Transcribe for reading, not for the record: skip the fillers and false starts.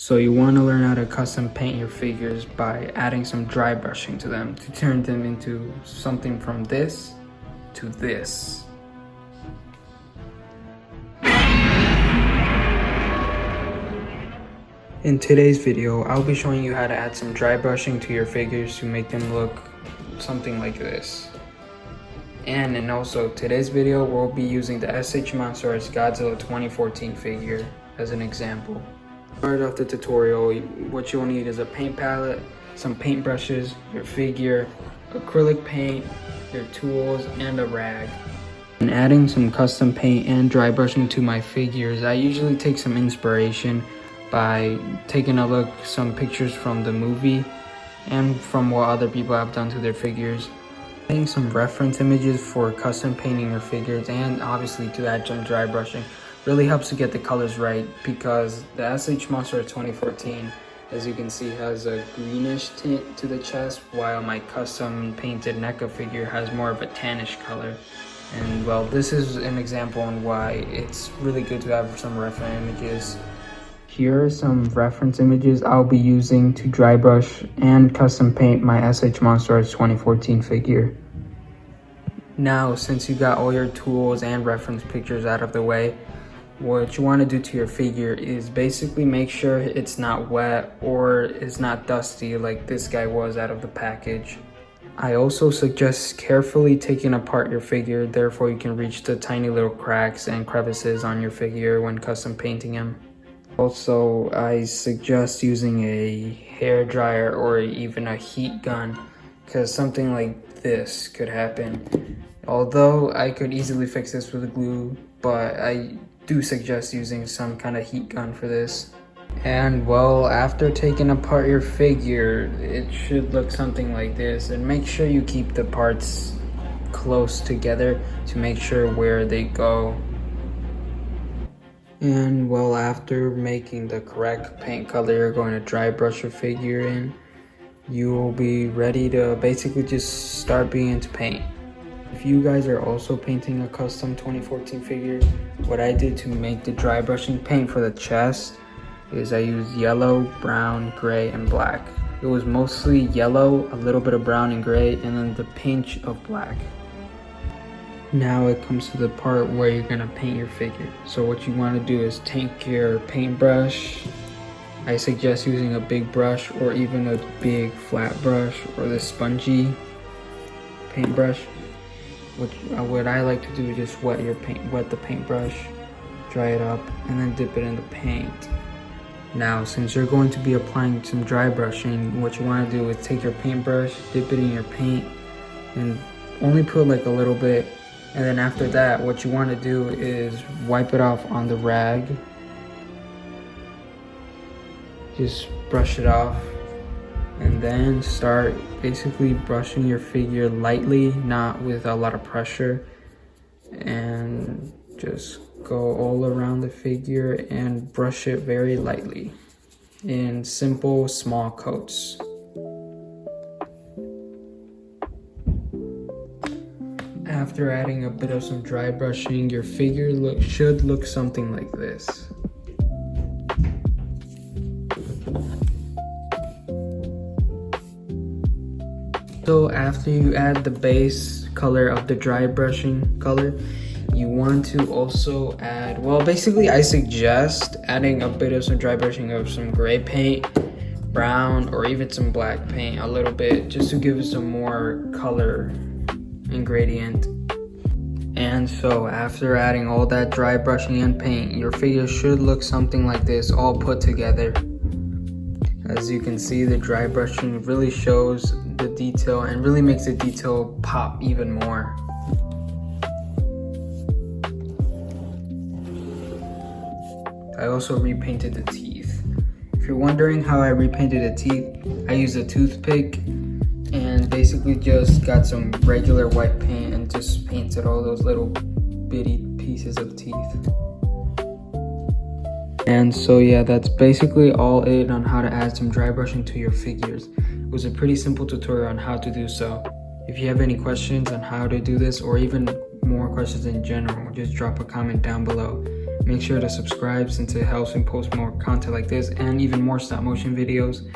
So you want to learn how to custom paint your figures by adding some dry brushing to them to turn them into something from this to this. In today's video, I'll be showing you how to add some dry brushing to your figures to make them look something like this. And also today's video, we'll be using the SH Monster's Godzilla 2014 figure as an example. To start off the tutorial, what you'll need is a paint palette, some paint brushes, your figure, acrylic paint, your tools, and a rag. In adding some custom paint and dry brushing to my figures, I usually take some inspiration by taking a look some pictures from the movie and from what other people have done to their figures. Adding some reference images for custom painting your figures and obviously to add some dry brushing really helps to get the colors right, because the SH Monster 2014, as you can see, has a greenish tint to the chest, while my custom painted NECA figure has more of a tannish color. And well, this is an example on why it's really good to have some reference images. Here are some reference images I'll be using to dry brush and custom paint my SH Monsters 2014 figure. Now, since you got all your tools and reference pictures out of the way, what you want to do to your figure is basically make sure it's not wet or it's not dusty like this guy was out of the package. I also suggest carefully taking apart your figure, therefore you can reach the tiny little cracks and crevices on your figure when custom painting him. Also, I suggest using a hair dryer or even a heat gun, because something like this could happen. Although I could easily fix this with glue, but I do suggest using some kind of heat gun for this. And well, after taking apart your figure, it should look something like this. And make sure you keep the parts close together to make sure where they go. And well, after making the correct paint color you're going to dry brush your figure in, you will be ready to basically just start beginning to paint. If you guys are also painting a custom 2014 figure, what I did to make the dry brushing paint for the chest is I used yellow, brown, gray, and black. It was mostly yellow, a little bit of brown and gray, and then the pinch of black. Now it comes to the part where you're gonna paint your figure. So what you want to do is take your paintbrush. I suggest using a big brush or even a big flat brush or the spongy paintbrush. What I like to do is just wet the paintbrush, dry it up, and then dip it in the paint. Now, since you're going to be applying some dry brushing, what you want to do is take your paintbrush, dip it in your paint, and only put like a little bit. And then after that, what you want to do is wipe it off on the rag. Just brush it off. And then start basically brushing your figure lightly, not with a lot of pressure. And just go all around the figure and brush it very lightly in simple, small coats. After adding a bit of some dry brushing, your figure should look something like this. So after you add the base color of the dry brushing color, you want to also add, well, basically I suggest adding a bit of some dry brushing of some gray paint, brown, or even some black paint a little bit, just to give it some more color and gradient. And so after adding all that dry brushing and paint, your figure should look something like this, all put together. As you can see, the dry brushing really shows the detail and really makes the detail pop even more. I also repainted the teeth. If you're wondering how I repainted the teeth, I used a toothpick and basically just got some regular white paint and just painted all those little bitty pieces of teeth. And so yeah, that's basically all it on how to add some dry brushing to your figures. It was a pretty simple tutorial on how to do so. If you have any questions on how to do this, or even more questions in general, just drop a comment down below. Make sure to subscribe since it helps me post more content like this and even more stop motion videos.